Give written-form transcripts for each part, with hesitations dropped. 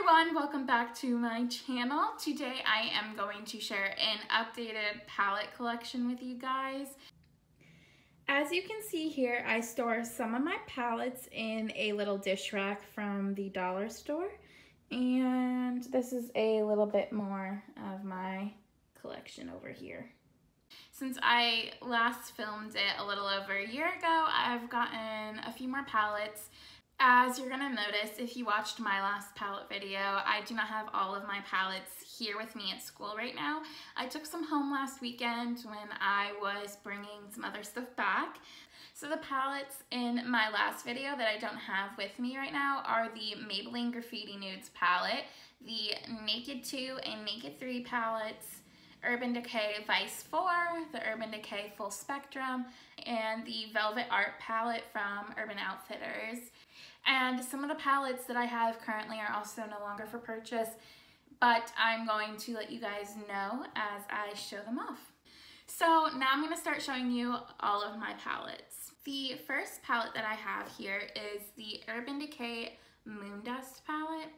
everyone, welcome back to my channel. Today I am going to share an updated palette collection with you guys. As you can see here, I store some of my palettes in a little dish rack from the dollar store, and this is a little bit more of my collection over here. Since I last filmed it a little over a year ago, I've gotten a few more palettes. As you're gonna notice if you watched my last palette video, I do not have all of my palettes here with me at school right now. I took some home last weekend when I was bringing some other stuff back. So the palettes in my last video that I don't have with me right now are the Maybelline Graffiti Nudes palette, the Naked 2 and Naked 3 palettes, Urban Decay Vice 4, the Urban Decay Full Spectrum, and the Velvet Art palette from Urban Outfitters. And some of the palettes that I have currently are also no longer for purchase, but I'm going to let you guys know as I show them off. So now I'm going to start showing you all of my palettes. The first palette that I have here is the Urban Decay Moondust palette.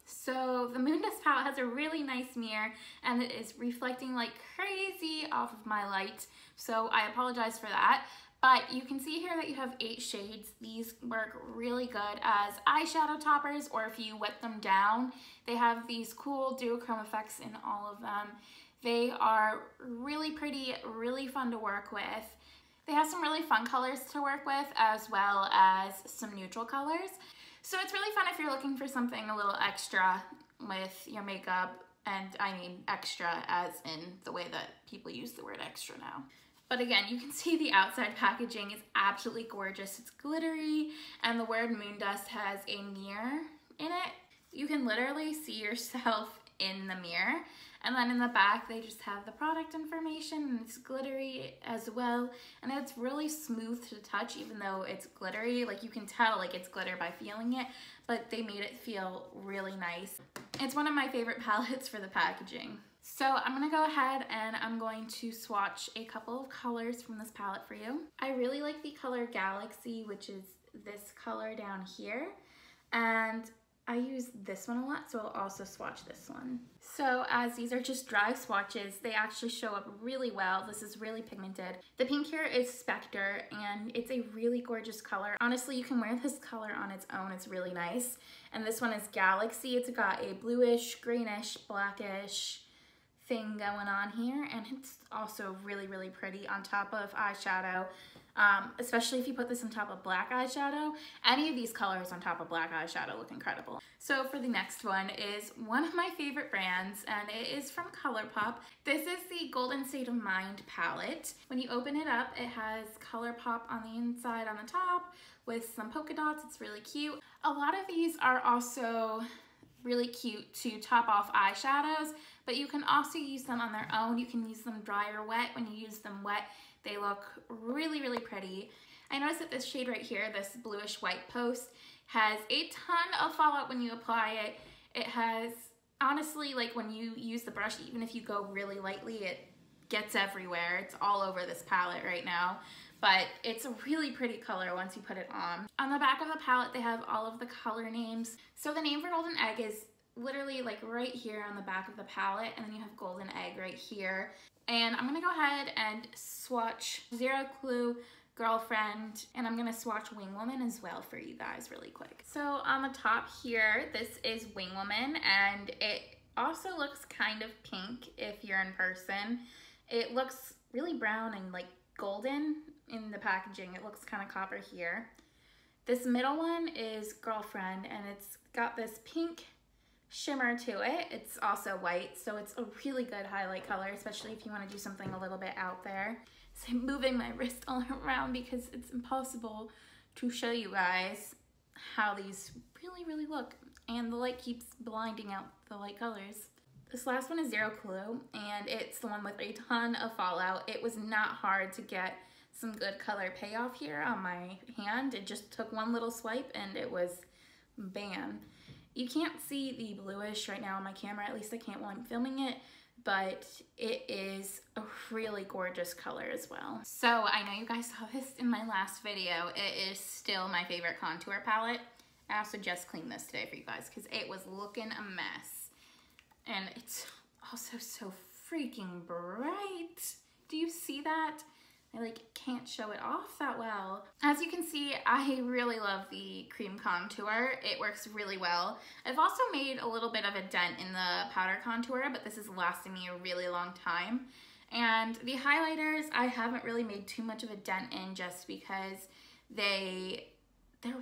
So the Moondust palette has a really nice mirror and it is reflecting like crazy off of my light, so I apologize for that. But you can see here that you have 8 shades. These work really good as eyeshadow toppers, or if you wet them down. They have these cool duochrome effects in all of them. They are really pretty, really fun to work with. They have some really fun colors to work with as well as some neutral colors. So it's really fun if you're looking for something a little extra with your makeup, and I mean extra as in the way that people use the word extra now. But again, you can see the outside packaging is absolutely gorgeous. It's glittery, and the word Moondust has a mirror in it. You can literally see yourself in the mirror. And then in the back, they just have the product information, and it's glittery as well. And it's really smooth to touch, even though it's glittery. Like, you can tell like it's glitter by feeling it, but they made it feel really nice. It's one of my favorite palettes for the packaging. So I'm gonna go ahead and I'm going to swatch a couple of colors from this palette for you. I really like the color Galaxy, which is this color down here. And I use this one a lot, so I'll also swatch this one. So as these are just dry swatches, they actually show up really well. This is really pigmented. The pink here is Spectre, and it's a really gorgeous color. Honestly, you can wear this color on its own. It's really nice. And this one is Galaxy. It's got a bluish, greenish, blackish thing going on here, and it's also really, really pretty on top of eyeshadow, especially if you put this on top of black eyeshadow. Any of these colors on top of black eyeshadow look incredible. So for the next one is one of my favorite brands, and it is from ColourPop. This is the Golden State of Mind palette. When you open it up, it has ColourPop on the inside on the top with some polka dots. It's really cute. A lot of these are also really cute to top off eyeshadows, but you can also use them on their own. You can use them dry or wet. When you use them wet, they look really, really pretty. I noticed that this shade right here, this bluish white post, has a ton of fallout when you apply it. It has, honestly, like when you use the brush, even if you go really lightly, it gets everywhere. It's all over this palette right now. But it's a really pretty color once you put it on. On the back of the palette, they have all of the color names. So the name for Golden Egg is literally like right here on the back of the palette, and then you have Golden Egg right here. And I'm gonna go ahead and swatch Zero Clue, Girlfriend, and I'm gonna swatch Wing Woman as well for you guys really quick. So on the top here, this is Wing Woman, and it also looks kind of pink if you're in person. It looks really brown and like golden in the packaging. It looks kind of copper here. This middle one is Girlfriend, and it's got this pink shimmer to it. It's also white, so it's a really good highlight color, especially if you want to do something a little bit out there. So I'm moving my wrist all around because it's impossible to show you guys how these really, really look, and the light keeps blinding out the light colors. This last one is Zero Clue, and it's the one with a ton of fallout. It was not hard to get some good color payoff here on my hand. It just took one little swipe and it was bam. You can't see the bluish right now on my camera, at least I can't while I'm filming it, but it is a really gorgeous color as well. So I know you guys saw this in my last video. It is still my favorite contour palette I also just cleaned this today for you guys because it was looking a mess. And it's also so freaking bright. Do you see that? I like can't show it off that well. As you can see, I really love the cream contour. It works really well. I've also made a little bit of a dent in the powder contour, but this is lasting me a really long time. And the highlighters, I haven't really made too much of a dent in just because they're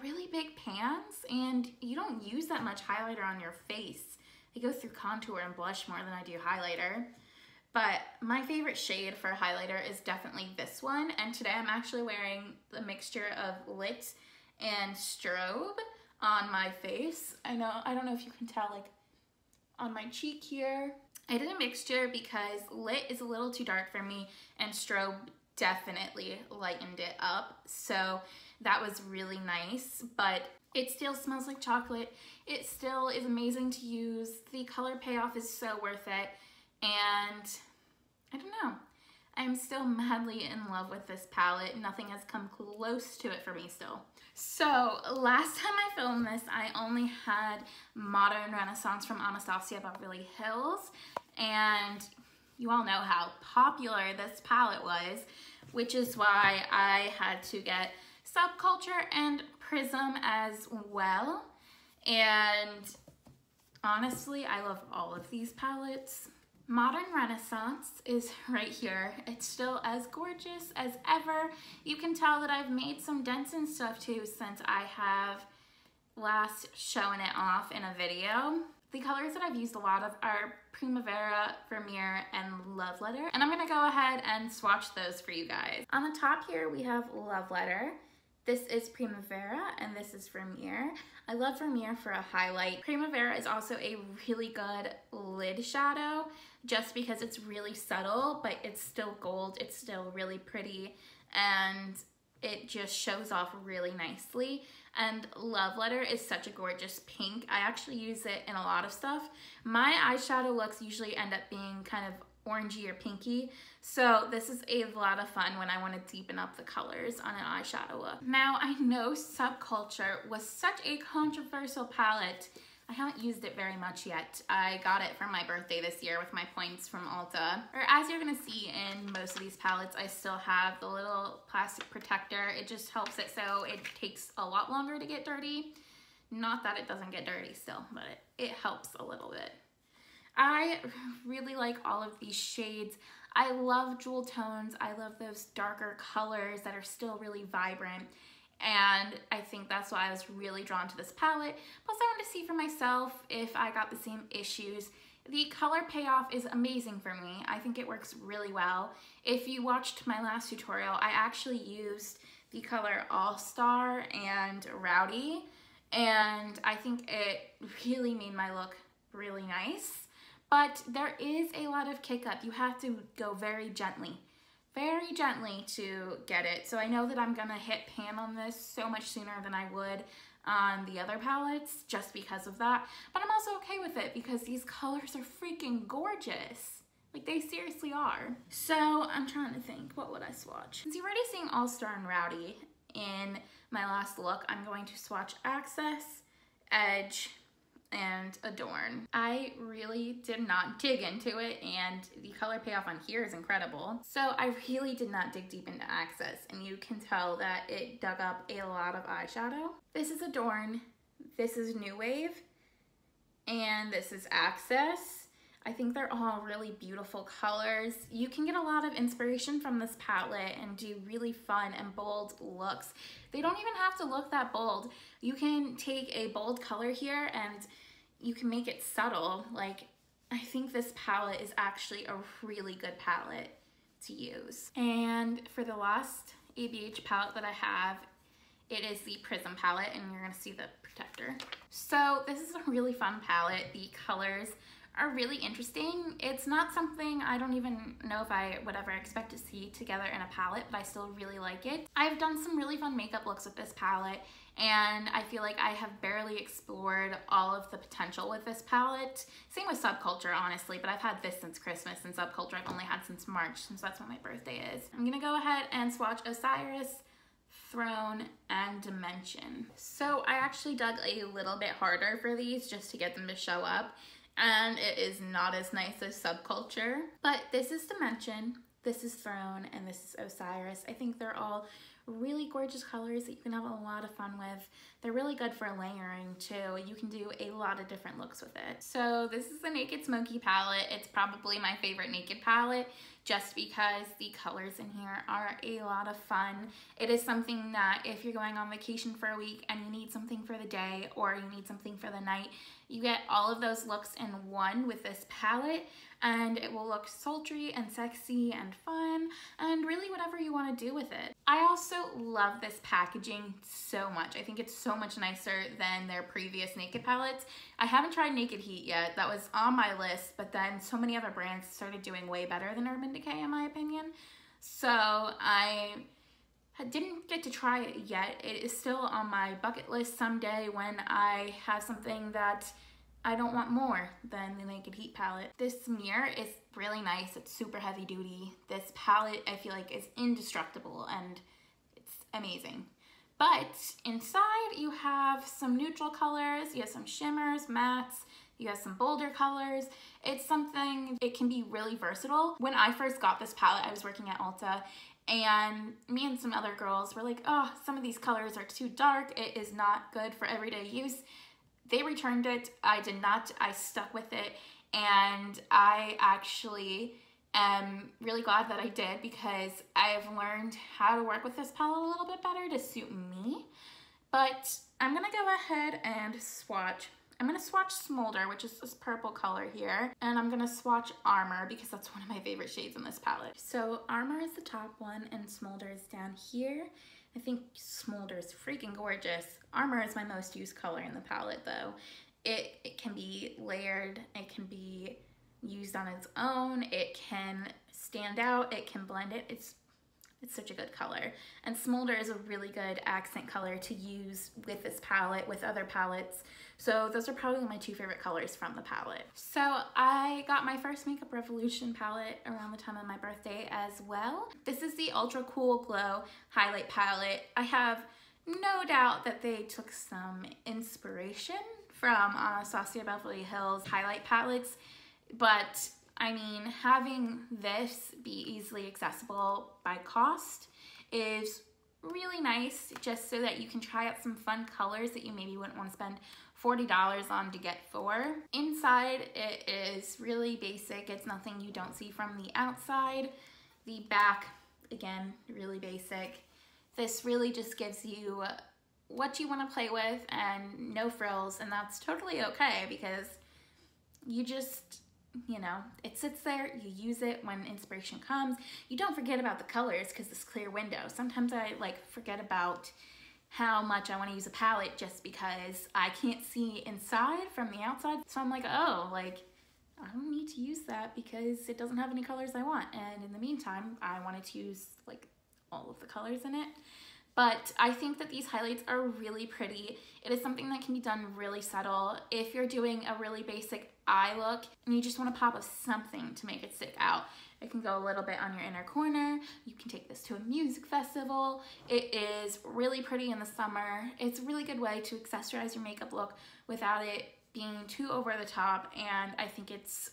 really big pans and you don't use that much highlighter on your face. I go through contour and blush more than I do highlighter. But my favorite shade for highlighter is definitely this one. And today I'm actually wearing the mixture of Lit and Strobe on my face. I don't know if you can tell, like on my cheek here. I did a mixture because Lit is a little too dark for me and Strobe definitely lightened it up. So that was really nice, but it still smells like chocolate. It still is amazing to use. The color payoff is so worth it. And I don't know, I'm still madly in love with this palette. Nothing has come close to it for me still. So last time I filmed this, I only had Modern Renaissance from Anastasia Beverly Hills, and you all know how popular this palette was, which is why I had to get Subculture and Prism as well. And honestly, I love all of these palettes. Modern Renaissance is right here. It's still as gorgeous as ever. You can tell that I've made some dents and stuff too since I have last shown it off in a video. The colors that I've used a lot of are Primavera, Vermeer, and Love Letter. And I'm gonna go ahead and swatch those for you guys. On the top here, we have Love Letter. This is Primavera and this is Vermeer. I love Vermeer for a highlight. Primavera is also a really good lid shadow just because it's really subtle, but it's still gold. It's still really pretty and it just shows off really nicely. And Love Letter is such a gorgeous pink. I actually use it in a lot of stuff. My eyeshadow looks usually end up being kind of orangey or pinky, so this is a lot of fun when I want to deepen up the colors on an eyeshadow look. Now I know Subculture was such a controversial palette. I haven't used it very much yet. I got it for my birthday this year with my points from Ulta. Or as you're gonna see in most of these palettes, I still have the little plastic protector. It just helps it so it takes a lot longer to get dirty. Not that it doesn't get dirty still, but it helps a little bit. I really like all of these shades. I love jewel tones. I love those darker colors that are still really vibrant. And I think that's why I was really drawn to this palette. Plus I wanted to see for myself if I got the same issues. The color payoff is amazing for me. I think it works really well. If you watched my last tutorial, I actually used the color All Star and Rowdy. And I think it really made my look really nice. But there is a lot of kick up. You have to go very gently to get it. So I know that I'm gonna hit pan on this so much sooner than I would on the other palettes just because of that. But I'm also okay with it because these colors are freaking gorgeous. Like they seriously are. So I'm trying to think, what would I swatch? Since you've already seen All Star and Rowdy in my last look, I'm going to swatch Access, Edge, and Adorn. I really did not dig into it and the color payoff on here is incredible. So I really did not dig deep into Access and you can tell that it dug up a lot of eyeshadow. This is Adorn, this is New Wave, and this is Access. I think they're all really beautiful colors. You can get a lot of inspiration from this palette and do really fun and bold looks. They don't even have to look that bold. You can take a bold color here and you can make it subtle. Like, I think this palette is actually a really good palette to use. And for the last ABH palette that I have, it is the Prism palette and you're gonna see the protector. So this is a really fun palette. The colors are really interesting. It's not something I don't even know if I would ever expect to see together in a palette, but I still really like it. I've done some really fun makeup looks with this palette, and I feel like I have barely explored all of the potential with this palette. Same with Subculture, honestly, but I've had this since Christmas, and Subculture I've only had since March, since that's when my birthday is. I'm gonna go ahead and swatch Osiris Throne, and Dimension. So I actually dug a little bit harder for these just to get them to show up, and it is not as nice as Subculture. But this is Dimension, this is Throne, and this is Osiris. I think they're all really gorgeous colors that you can have a lot of fun with. They're really good for layering too. You can do a lot of different looks with it. So this is the Naked Smoky palette. It's probably my favorite Naked palette just because the colors in here are a lot of fun. It is something that if you're going on vacation for a week and you need something for the day or you need something for the night, you get all of those looks in one with this palette, and it will look sultry and sexy and fun and really whatever you want to do with it. I also love this packaging so much. I think it's so much nicer than their previous Naked palettes. I haven't tried Naked Heat yet. That was on my list, but then so many other brands started doing way better than Urban Decay in my opinion. So I didn't get to try it yet. It is still on my bucket list someday when I have something that I don't want more than the Naked Heat palette. This mirror is really nice. It's super heavy duty. This palette I feel like is indestructible and it's amazing. But inside you have some neutral colors, you have some shimmers, mattes, you have some bolder colors. It's something, it can be really versatile. When I first got this palette, I was working at Ulta, and me and some other girls were like, oh, some of these colors are too dark. It is not good for everyday use. They returned it. I did not. I stuck with it, and I actually am really glad that I did because I've learned how to work with this palette a little bit better to suit me. But I'm gonna go ahead and swatch. I'm gonna swatch Smolder, which is this purple color here, and I'm gonna swatch Armor because that's one of my favorite shades in this palette. So Armor is the top one and Smolder is down here. I think Smolder is freaking gorgeous. Armor is my most used color in the palette though. It can be layered, it can be used on its own, it can stand out, it can blend it. It's such a good color. And Smolder is a really good accent color to use with this palette, with other palettes. So those are probably my two favorite colors from the palette. So I got my first Makeup Revolution palette around the time of my birthday as well. This is the Ultra Cool Glow highlight palette. I have no doubt that they took some inspiration from Anastasia Beverly Hills highlight palettes, but I mean, having this be easily accessible by cost is really nice, just so that you can try out some fun colors that you maybe wouldn't want to spend $40 on to get 4. Inside, it is really basic. It's nothing you don't see from the outside. The back, again, really basic. This really just gives you what you want to play with and no frills, and that's totally okay because you just, you know, it sits there, you use it when inspiration comes. You don't forget about the colors because this clear window. Sometimes I like forget about how much I want to use a palette just because I can't see inside from the outside. So I'm like, oh, like I don't need to use that because it doesn't have any colors I want. And in the meantime, I wanted to use like all of the colors in it. But I think that these highlights are really pretty. It is something that can be done really subtle. If you're doing a really basic eye look and you just want to pop up something to make it stick out, it can go a little bit on your inner corner. You can take this to a music festival. It is really pretty in the summer. It's a really good way to accessorize your makeup look without it being too over the top, and I think it's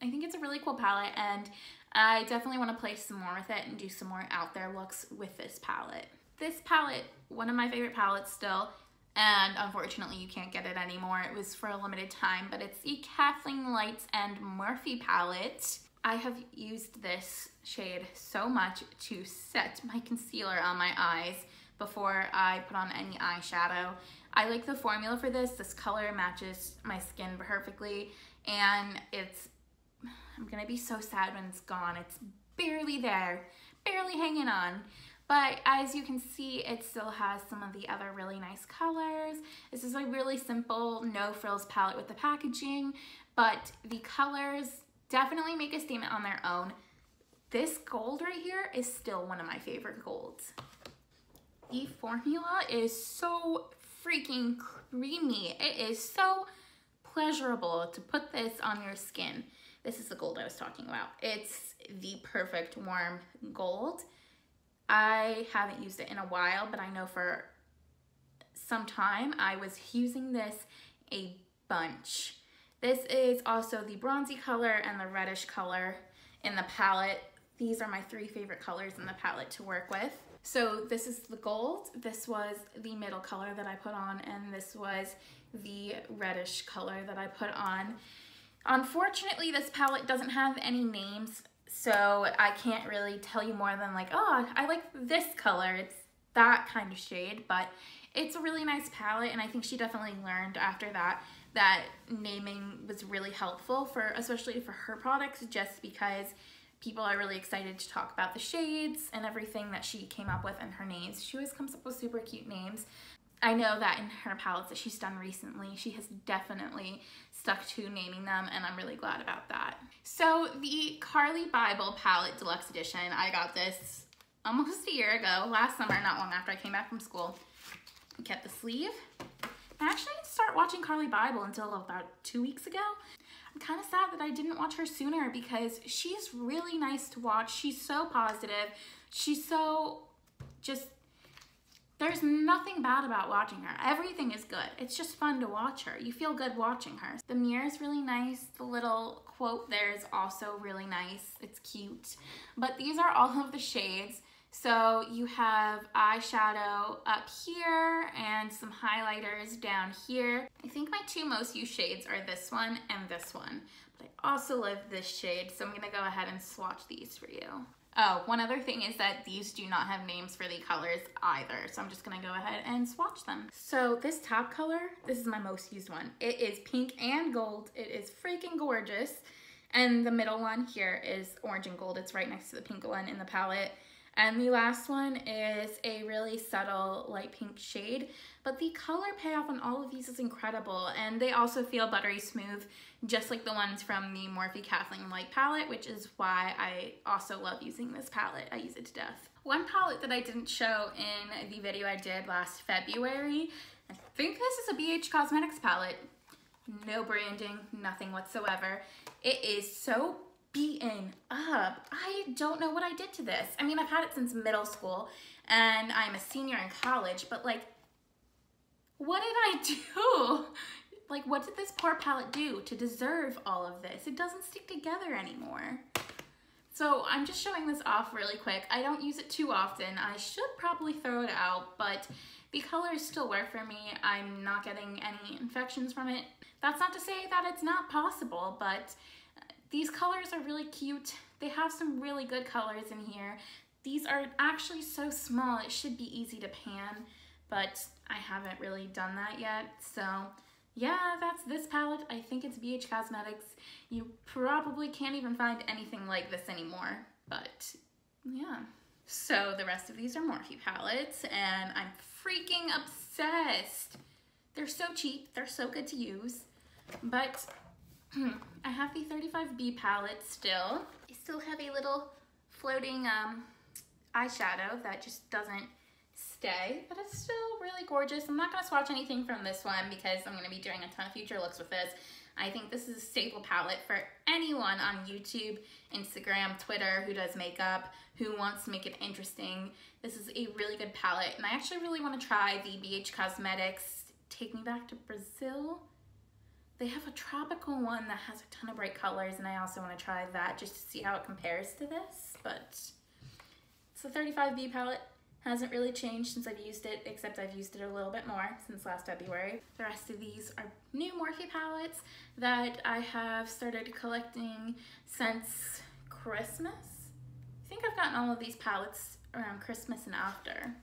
a really cool palette, and I definitely want to play some more with it and do some more out there looks with this palette. This palette, one of my favorite palettes still, and unfortunately you can't get it anymore. It was for a limited time, but it's the KathleenLights and Morphe palette. I have used this shade so much to set my concealer on my eyes before I put on any eyeshadow. I like the formula for this. This color matches my skin perfectly, and I'm gonna be so sad when it's gone. It's barely there, barely hanging on. But as you can see, it still has some of the other really nice colors. This is a really simple, no frills palette with the packaging, but the colors definitely make a statement on their own. This gold right here is still one of my favorite golds. The formula is so freaking creamy. It is so pleasurable to put this on your skin. This is the gold I was talking about. It's the perfect warm gold. I haven't used it in a while, but I know for some time I was using this a bunch. This is also the bronzy color and the reddish color in the palette. These are my 3 favorite colors in the palette to work with. So this is the gold, this was the middle color that I put on, and this was the reddish color that I put on. Unfortunately, this palette doesn't have any names, so I can't really tell you more than like, oh, I like this color. It's that kind of shade, but it's a really nice palette, and I think she definitely learned after that that naming was really helpful for, especially for her products, just because people are really excited to talk about the shades and everything that she came up with in her names. She always comes up with super cute names. I know that in her palettes that she's done recently, she has definitely stuck to naming them, and I'm really glad about that. So the Carly Bible Palette Deluxe Edition, I got this almost a year ago, last summer, not long after I came back from school. I kept the sleeve. I actually didn't start watching Carly Bible until about 2 weeks ago. I'm kind of sad that I didn't watch her sooner because she's really nice to watch. She's so positive. She's so just, there's nothing bad about watching her. Everything is good. It's just fun to watch her. You feel good watching her. The mirror is really nice. The little quote there is also really nice. It's cute. But these are all of the shades. So you have eyeshadow up here and some highlighters down here. I think my 2 most used shades are this one and this one, but I also love this shade, so I'm gonna go ahead and swatch these for you. Oh, one other thing is that these do not have names for the colors either, so I'm just gonna go ahead and swatch them. So this top color, this is my most used one. It is pink and gold. It is freaking gorgeous. And the middle one here is orange and gold. It's right next to the pink one in the palette. And the last one is a really subtle light pink shade, but the color payoff on all of these is incredible, and they also feel buttery smooth, just like the ones from the Morphe KathleenLights palette, which is why I also love using this palette. I use it to death. One palette that I didn't show in the video I did last February, I think this is a BH Cosmetics palette. No branding, nothing whatsoever. It is so beaten up. I don't know what I did to this. I mean, I've had it since middle school and I'm a senior in college, but like, what did I do? Like, what did this poor palette do to deserve all of this? It doesn't stick together anymore. So I'm just showing this off really quick. I don't use it too often. I should probably throw it out, but the colors still work for me. I'm not getting any infections from it. That's not to say that it's not possible, but these colors are really cute. They have some really good colors in here. These are actually so small, it should be easy to pan, but I haven't really done that yet. So yeah, that's this palette. I think it's BH Cosmetics. You probably can't even find anything like this anymore, but yeah. So the rest of these are Morphe palettes, and I'm freaking obsessed. They're so cheap, they're so good to use, but I have the 35B palette still. I still have a little floating eyeshadow that just doesn't stay, but it's still really gorgeous. I'm not gonna swatch anything from this one because I'm gonna be doing a ton of future looks with this. I think this is a staple palette for anyone on YouTube, Instagram, Twitter who does makeup, who wants to make it interesting. This is a really good palette, and I actually really want to try the BH Cosmetics Take Me Back to Brazil. They have a tropical one that has a ton of bright colors, and I also want to try that just to see how it compares to this. But it's the 35B palette. Hasn't really changed since I've used it, except I've used it a little bit more since last February. The rest of these are new Morphe palettes that I have started collecting since Christmas. I think I've gotten all of these palettes around Christmas and after.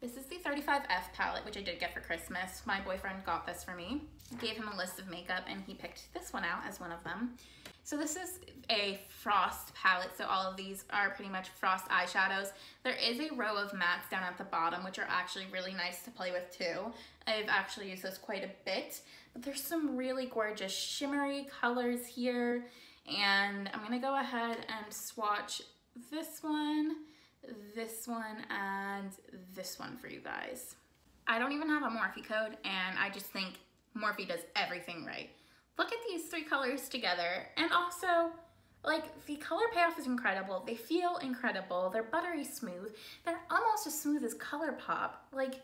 This is the 35F palette, which I did get for Christmas. My boyfriend got this for me. I gave him a list of makeup and he picked this one out as one of them. So this is a frost palette, so all of these are pretty much frost eyeshadows. There is a row of mattes down at the bottom, which are actually really nice to play with too. I've actually used this quite a bit, but there's some really gorgeous shimmery colors here, and I'm gonna go ahead and swatch this one, and this one for you guys. I don't even have a Morphe code, and I just think Morphe does everything right. Look at these three colors together, and also Like, the color payoff is incredible. They feel incredible. They're buttery smooth. They're almost as smooth as ColourPop. Like,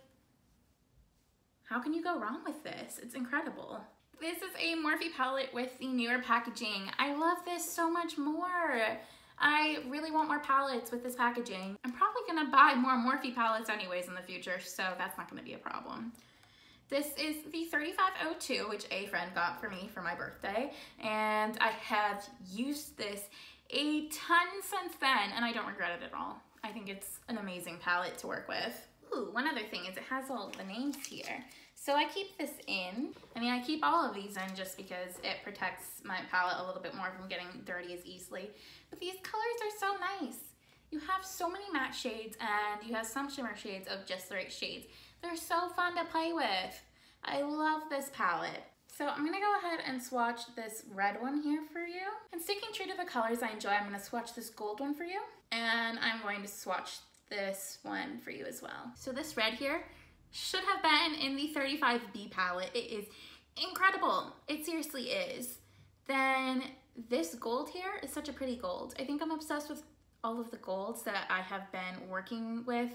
how can you go wrong with this? It's incredible. This is a Morphe palette with the newer packaging. I love this so much more. I really want more palettes with this packaging. I'm probably gonna buy more Morphe palettes anyways in the future, so that's not gonna be a problem. This is the 3502, which a friend got for me for my birthday, and I have used this a ton since then, and I don't regret it at all. I think it's an amazing palette to work with. Ooh, one other thing is it has all the names here. So I keep this in. I mean, I keep all of these in just because it protects my palette a little bit more from getting dirty as easily. But these colors are so nice. You have so many matte shades and you have some shimmer shades of just the right shades. They're so fun to play with. I love this palette. So I'm gonna go ahead and swatch this red one here for you. And sticking true to the colors I enjoy, I'm gonna swatch this gold one for you. And I'm going to swatch this one for you as well. So this red here should have been in the 35B palette. It is incredible. It seriously is. Then this gold here is such a pretty gold. I think I'm obsessed with all of the golds that I have been working with,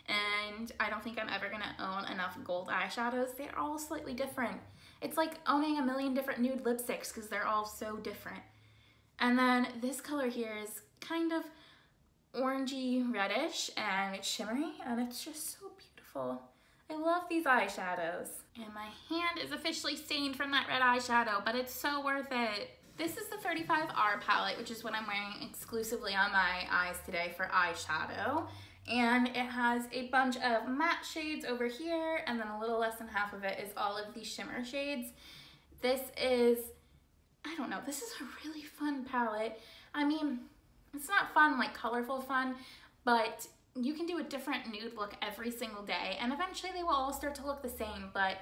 and I don't think I'm ever gonna own enough gold eyeshadows. They're all slightly different. It's like owning a million different nude lipsticks because they're all so different. And then this color here is kind of orangey reddish and it's shimmery and it's just so beautiful. I love these eyeshadows. And my hand is officially stained from that red eyeshadow, but it's so worth it. This is the 35R palette, which is what I'm wearing exclusively on my eyes today for eyeshadow. And it has a bunch of matte shades over here, and then a little less than half of it is all of these shimmer shades. This is, I don't know, this is a really fun palette. I mean, it's not fun like colorful fun, but you can do a different nude look every single day, and eventually they will all start to look the same, but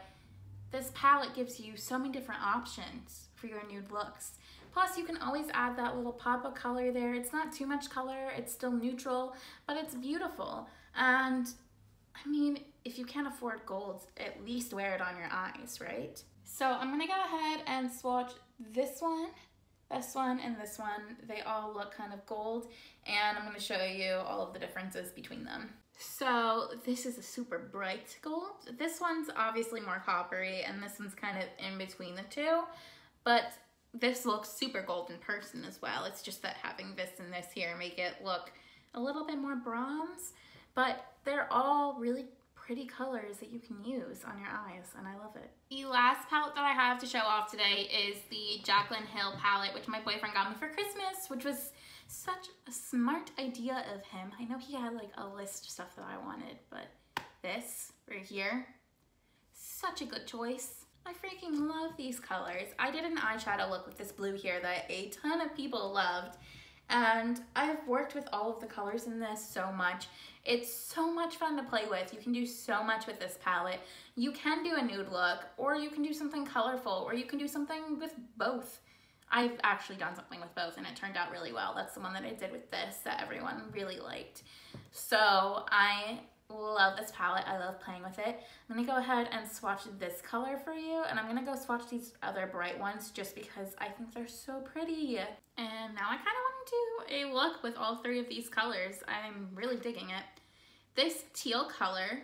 this palette gives you so many different options for your nude looks. Plus, you can always add that little pop of color there. It's not too much color, it's still neutral, but it's beautiful. And I mean, if you can't afford gold, at least wear it on your eyes, right? So I'm gonna go ahead and swatch this one, and this one. They all look kind of gold, and I'm gonna show you all of the differences between them. So this is a super bright gold. This one's obviously more coppery, and this one's kind of in between the two, but this looks super gold in person as well. It's just that having this and this here make it look a little bit more bronze, but they're all really pretty colors that you can use on your eyes, and I love it. The last palette that I have to show off today is the Jaclyn Hill palette, which my boyfriend got me for Christmas, which was such a smart idea of him. I know he had like a list of stuff that I wanted, but this right here, such a good choice. I freaking love these colors. I did an eyeshadow look with this blue here that a ton of people loved, and I've worked with all of the colors in this so much. It's so much fun to play with. You can do so much with this palette. You can do a nude look, or you can do something colorful, or you can do something with both. I've actually done something with both and it turned out really well. That's the one that I did with this that everyone really liked. So I love this palette. I love playing with it. I'm gonna go ahead and swatch this color for you, and I'm gonna go swatch these other bright ones just because I think they're so pretty. And now I kind of want to do a look with all three of these colors. I'm really digging it. This teal color,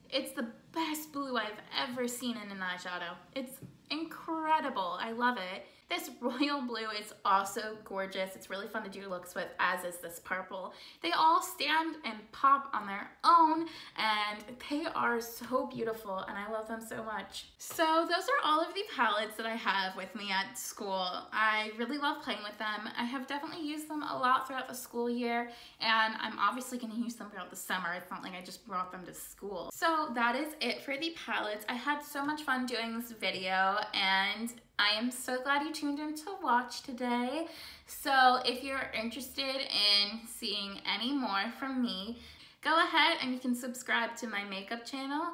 it's the best blue I've ever seen in an eyeshadow. It's incredible. I love it. This royal blue is also gorgeous. It's really fun to do looks with, as is this purple. They all stand and pop on their own, and they are so beautiful, and I love them so much. So those are all of the palettes that I have with me at school. I really love playing with them. I have definitely used them a lot throughout the school year, and I'm obviously going to use them throughout the summer. It's not like I just brought them to school. So that is it for the palettes. I had so much fun doing this video, and I am so glad you tuned in to watch today. So if you're interested in seeing any more from me, go ahead and you can subscribe to my makeup channel,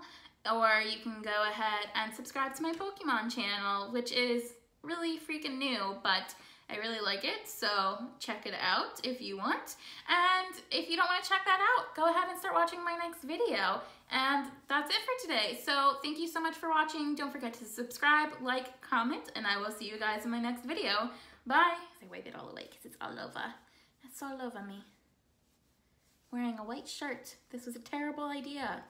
or you can go ahead and subscribe to my Pokemon channel, which is really freaking new, but I really like it, so check it out if you want. And if you don't want to check that out, go ahead and start watching my next video. And that's it for today. So thank you so much for watching. Don't forget to subscribe, like, comment, and I will see you guys in my next video. Bye. I wipe it all away because it's all over. It's all over me. Wearing a white shirt. This was a terrible idea.